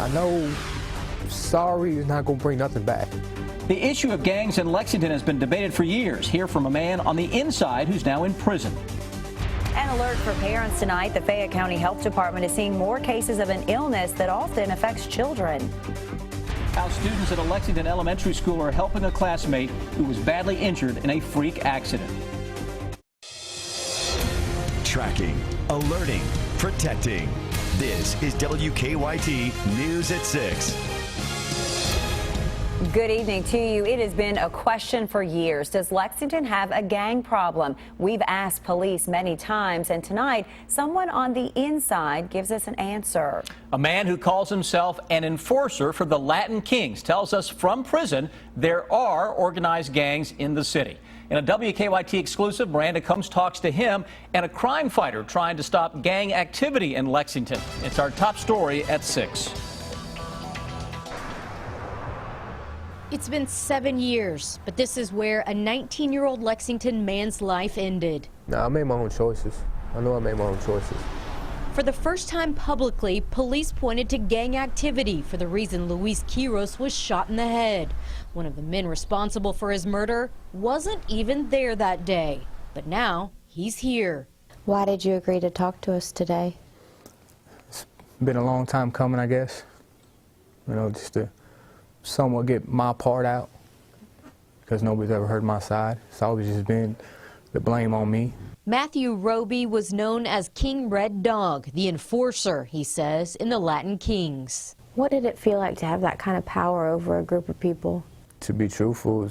I know sorry is not going to bring nothing back. The issue of gangs in Lexington has been debated for years. Hear from a man on the inside who's now in prison. An alert for parents tonight. The Fayette County Health Department is seeing more cases of an illness that often affects children. How students at a Lexington elementary school are helping a classmate who was badly injured in a freak accident. Tracking, alerting, protecting. This is WKYT News at 6. Good evening to you. It has been a question for years. Does Lexington have a gang problem? We've asked police many times, and tonight, someone on the inside gives us an answer. A man who calls himself an enforcer for the Latin Kings tells us from prison there are organized gangs in the city. In a WKYT exclusive, Miranda Combs talks to him and a crime fighter trying to stop gang activity in Lexington. It's our top story at 6. It's been 7 years, but this is where a 19-year-old Lexington man's life ended. Nah, I made my own choices. I know I made my own choices. For the first time publicly, police pointed to gang activity for the reason Luis Quiros was shot in the head. One of the men responsible for his murder wasn't even there that day, but now he's here. Why did you agree to talk to us today? It's been a long time coming, I guess. You know, just to somewhat get my part out, because nobody's ever heard my side. It's always just been the blame on me. Matthew Roby was known as King Red Dog, the enforcer, he says, in the Latin Kings. What did it feel like to have that kind of power over a group of people? To be truthful,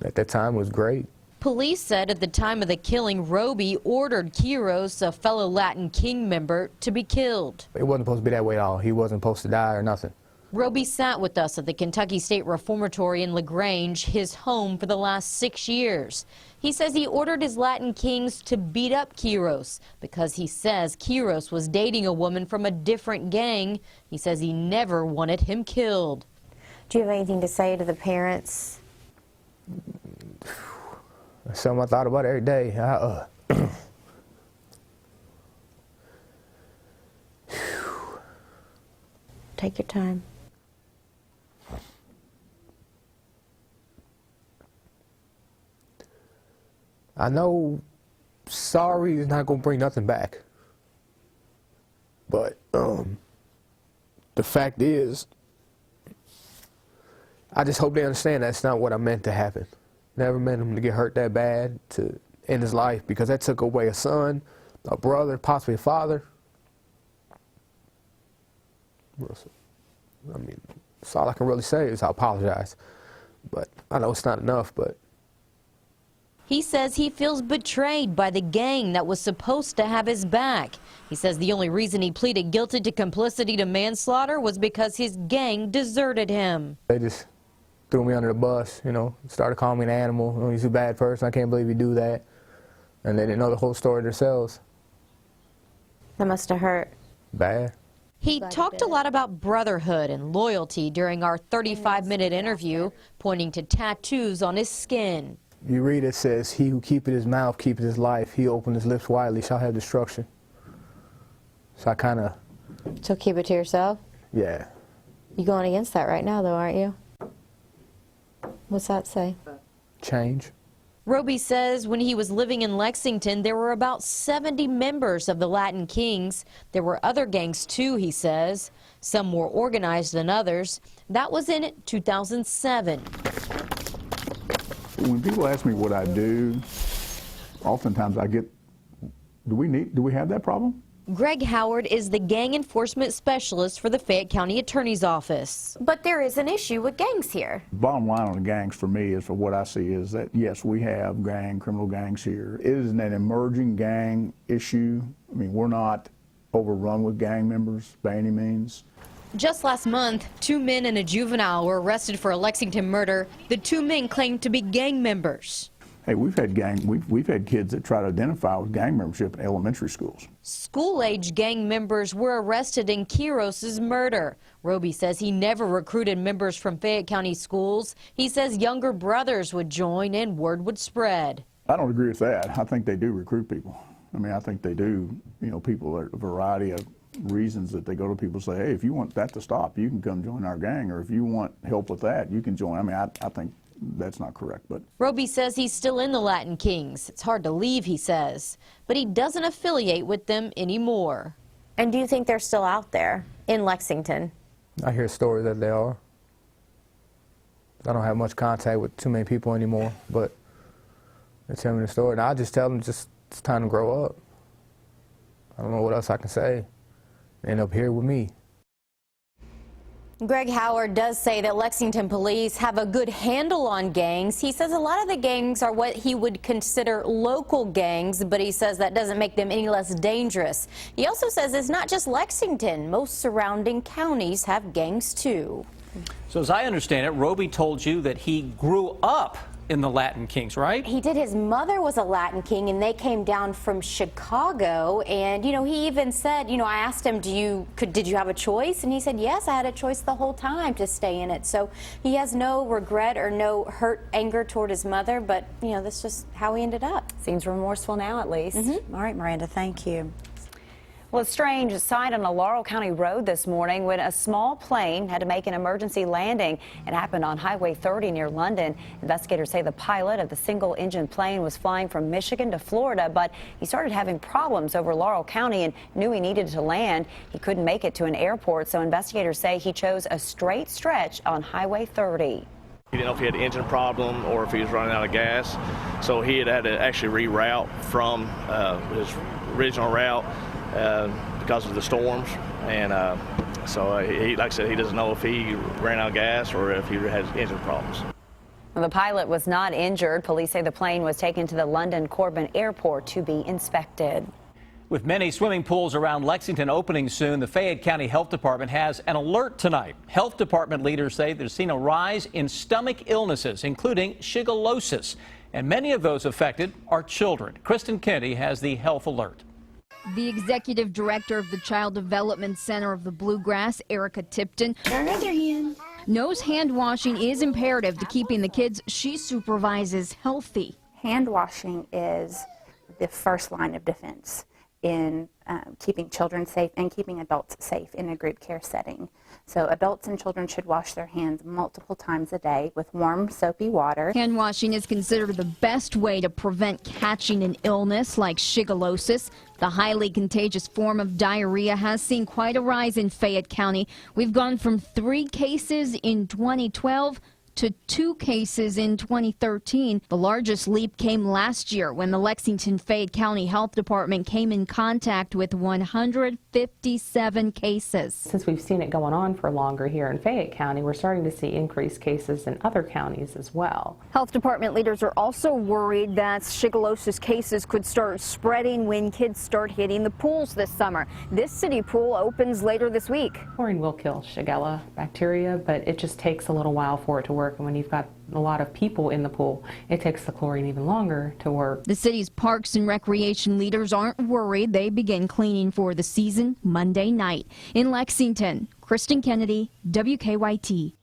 at that time was great. Police said at the time of the killing, Roby ordered Quiros, a fellow Latin King member, to be killed. It wasn't supposed to be that way at all. He wasn't supposed to die or nothing. Roby sat with us at the Kentucky State Reformatory in LaGrange, his home for the last 6 years. He says he ordered his Latin Kings to beat up Quiros because he says Quiros was dating a woman from a different gang. He says he never wanted him killed. Do you have anything to say to the parents? That's something I thought about every day. Take your time. I know sorry is not going to bring nothing back. But the fact is, I just hope they understand that's not what I meant to happen. Never meant him to get hurt that bad to end his life, because that took away a son, a brother, possibly a father. I mean, that's all I can really say is I apologize. But I know it's not enough, but he says he feels betrayed by the gang that was supposed to have his back. He says the only reason he pleaded guilty to complicity to manslaughter was because his gang deserted him. They just threw me under the bus, you know, started calling me an animal. Oh, he's a bad person. I can't believe you do that. And they didn't know the whole story themselves. That must have hurt. Bad. He talked a lot about brotherhood and loyalty during our 35-minute interview, pointing to tattoos on his skin. You read it says, he who keepeth his mouth keepeth his life. He opened his lips widely shall have destruction. So I kind of... So keep it to yourself? Yeah. You're going against that right now, though, aren't you? What's that say? Change. Roby says when he was living in Lexington, there were about 70 members of the Latin Kings. There were other gangs, too, he says. Some more organized than others. That was in 2007. When people ask me what I do, oftentimes I get, do we have that problem? Greg Howard is the gang enforcement specialist for the Fayette County Attorney's Office. But there is an issue with gangs here. Bottom line on the gangs for me is, for what I see, is that yes, we have criminal gangs here. It is an emerging gang issue. I mean, we're not overrun with gang members by any means. Just last month, 2 men and a juvenile were arrested for a Lexington murder. The 2 men claimed to be gang members. Hey, we've had kids that try to identify with gang membership in elementary schools. School-age gang members were arrested in Quiros' murder. Roby says he never recruited members from Fayette County schools. He says younger brothers would join and word would spread. I don't agree with that. I think they do recruit people. I mean, I think they do. You know, people are a variety of reasons that they go to people and say, hey, if you want that to stop, you can come join our gang, or if you want help with that, you can join. I mean, I think that's not correct. But Roby says he's still in the Latin Kings. It's hard to leave, he says, but he doesn't affiliate with them anymore. And do you think they're still out there in Lexington? I hear stories that they are. I don't have much contact with too many people anymore, but they tell me the story, and I just tell them just it's time to grow up. I don't know what else I can say. They end up here with me. Greg Howard does say that Lexington police have a good handle on gangs. He says a lot of the gangs are what he would consider local gangs, but he says that doesn't make them any less dangerous. He also says it's not just Lexington. Most surrounding counties have gangs too. So as I understand it, Roby told you that he grew up in the Latin Kings, right? He did. His mother was a Latin King, and they came down from Chicago. And, you know, he even said, you know, I asked him, did you have a choice? And he said, yes, I had a choice the whole time to stay in it. So he has no regret or no hurt, anger toward his mother, but, you know, that's just how he ended up. Seems remorseful now, at least. All right, Miranda, thank you. Well, a strange sight on a Laurel County road this morning when a small plane had to make an emergency landing. It happened on Highway 30 near London. Investigators say the pilot of the single-engine plane was flying from Michigan to Florida, but he started having problems over Laurel County and knew he needed to land. He couldn't make it to an airport, so investigators say he chose a straight stretch on Highway 30. He didn't know if he had an engine problem or if he was running out of gas, so he had to actually reroute from his original route because of the storms, and so he, like I said, he doesn't know if he ran out of gas or if he has engine problems. Well, the pilot was not injured. Police say the plane was taken to the London Corbin Airport to be inspected. With many swimming pools around Lexington opening soon, the Fayette County Health Department has an alert tonight. Health Department leaders say they've seen a rise in stomach illnesses, including shigellosis, and many of those affected are children. Kristen Kennedy has the health alert. The executive director of the Child Development Center of the Bluegrass, Erica Tipton, knows hand washing is imperative to keeping the kids she supervises healthy. Hand washing is the first line of defense in keeping children safe and keeping adults safe in a group care setting. So adults and children should wash their hands multiple times a day with warm, soapy water. Hand washing is considered the best way to prevent catching an illness like shigellosis. The highly contagious form of diarrhea has seen quite a rise in Fayette County. We've gone from 3 cases in 2012 to 2 cases in 2013. The largest leap came last year when the Lexington Fayette County Health Department came in contact with 157 cases. Since we've seen it going on for longer here in Fayette County, we're starting to see increased cases in other counties as well. Health department leaders are also worried that shigellosis cases could start spreading when kids start hitting the pools this summer. This city pool opens later this week. Chlorine will kill Shigella bacteria, but it just takes a little while for it to work. And when you've got a lot of people in the pool, it takes the chlorine even longer to work. The city's parks and recreation leaders aren't worried. They begin cleaning for the season Monday night. In Lexington, Kristen Kennedy, WKYT.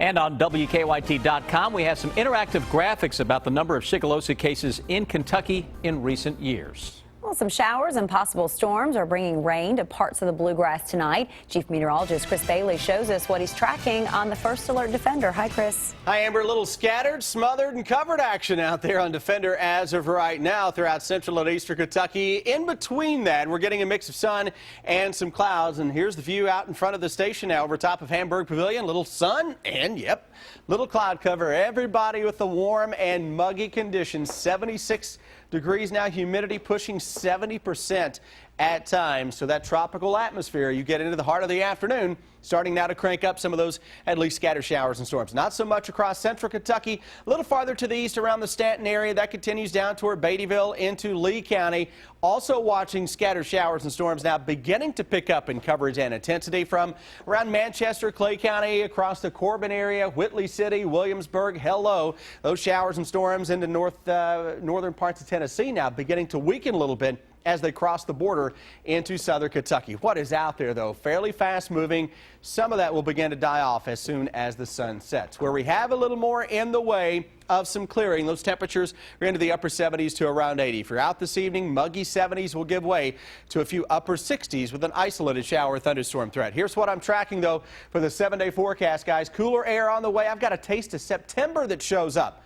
And on WKYT.com, we have some interactive graphics about the number of shigellosis cases in Kentucky in recent years. Well, some showers and possible storms are bringing rain to parts of the Bluegrass tonight. Chief Meteorologist Chris Bailey shows us what he's tracking on the First Alert Defender. Hi, Chris. Hi, Amber. A little scattered, smothered, and covered action out there on Defender as of right now throughout central and eastern Kentucky. In between that, we're getting a mix of sun and some clouds. And here's the view out in front of the station now over top of Hamburg Pavilion. Little sun and, yep, little cloud cover. Everybody with the warm and muggy conditions. 76 degrees now, humidity pushing 70% at times. So that tropical atmosphere, you get into the heart of the afternoon, starting now to crank up some of those at least scattered showers and storms. Not so much across central Kentucky. A little farther to the east around the Stanton area. That continues down toward Beattyville into Lee County. Also watching scattered showers and storms now beginning to pick up in coverage and intensity from around Manchester, Clay County, across the Corbin area, Whitley City, Williamsburg. Hello. Those showers and storms into northern parts of Tennessee now beginning to weaken a little bit as they cross the border into southern Kentucky. What is out there, though, fairly fast moving. Some of that will begin to die off as soon as the sun sets. Where we have a little more in the way of some clearing, those temperatures are into the upper 70s to around 80. If you're out this evening, muggy 70s will give way to a few upper 60s with an isolated shower or thunderstorm threat. Here's what I'm tracking, though, for the 7-day forecast, guys. Cooler air on the way. I've got a taste of September that shows up.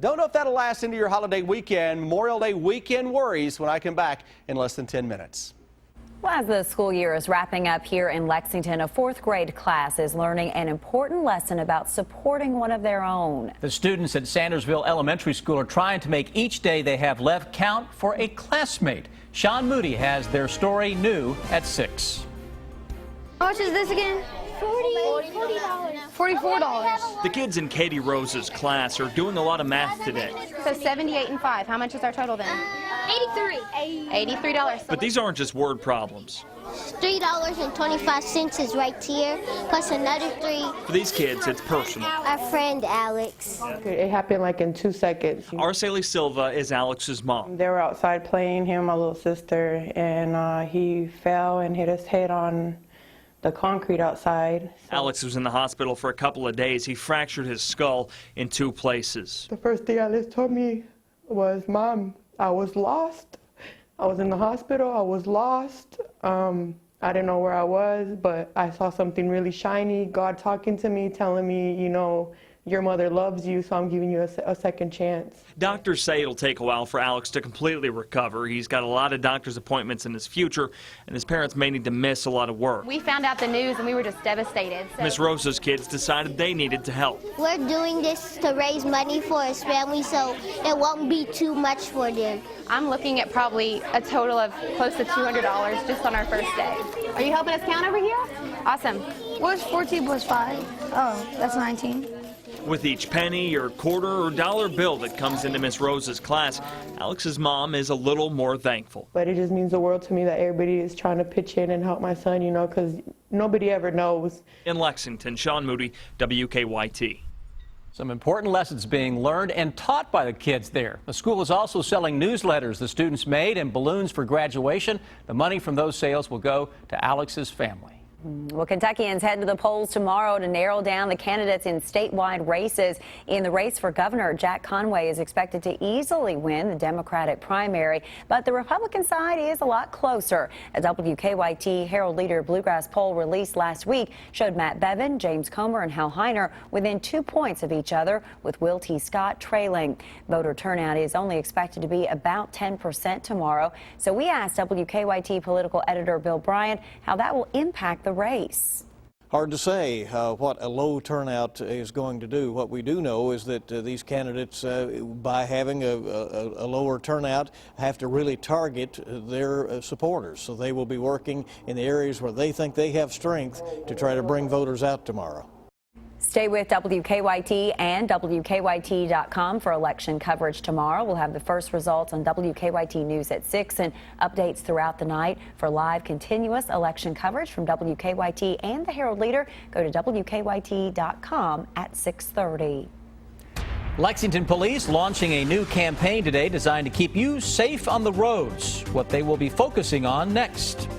Don't know if that'll last into your holiday weekend. Memorial Day weekend worries when I come back in less than 10 minutes. Well, as the school year is wrapping up here in Lexington, a 4th grade class is learning an important lesson about supporting one of their own. The students at Sandersville Elementary School are trying to make each day they have left count for a classmate. Sean Moody has their story new at 6. How much is this again? $44. The kids in Katie Rose's class are doing a lot of math today. So 78 and 5. How much is our total then? 83. $83. But these aren't just word problems. $3.25 is right here, plus another 3. For these kids, it's personal. Our friend Alex. It happened like in 2 seconds. Araceli Silva is Alex's mom. They were outside playing, him and my little sister, and he fell and hit his head on the concrete outside. Alex was in the hospital for a couple of days. He fractured his skull in 2 places. The first thing Alex told me was, "Mom, I was lost. I was in the hospital. I was lost. I didn't know where I was, but I saw something really shiny, God talking to me, telling me, you know, your mother loves you, so I'm giving you a second chance." Doctors say it'll take a while for Alex to completely recover. He's got a lot of doctor's appointments in his future, and his parents may need to miss a lot of work. We found out the news and we were just devastated. Miss Rosa's kids decided they needed to help. We're doing this to raise money for his family so it won't be too much for them. I'm looking at probably a total of close to $200 just on our first day. Are you helping us count over here? Awesome. What's 14 plus 5? Oh, that's 19. With each penny or quarter or dollar bill that comes into Miss Rose's class, Alex's mom is a little more thankful. But it just means the world to me that everybody is trying to pitch in and help my son, you know, because nobody ever knows. In Lexington, Sean Moody, WKYT. Some important lessons being learned and taught by the kids there. The school is also selling newsletters the students made and balloons for graduation. The money from those sales will go to Alex's family. Well, Kentuckians head to the polls tomorrow to narrow down the candidates in statewide races. In the race for governor, Jack Conway is expected to easily win the Democratic primary, but the Republican side is a lot closer. A WKYT Herald Leader Bluegrass poll released last week showed Matt Bevin, James Comer, and Hal Heiner within 2 points of each other, with Will T. Scott trailing. Voter turnout is only expected to be about 10% tomorrow. So we asked WKYT political editor Bill Bryant how that will impact the race. Hard to say what a low turnout is going to do. What we do know is that these candidates, by having a lower turnout, have to really target their supporters. So they will be working in the areas where they think they have strength to try to bring voters out tomorrow. Stay with WKYT and WKYT.com for election coverage tomorrow. We'll have the first results on WKYT News at 6 and updates throughout the night. For live, continuous election coverage from WKYT and the Herald Leader, go to WKYT.com at 6:30. Lexington police launching a new campaign today designed to keep you safe on the roads. What they will be focusing on next.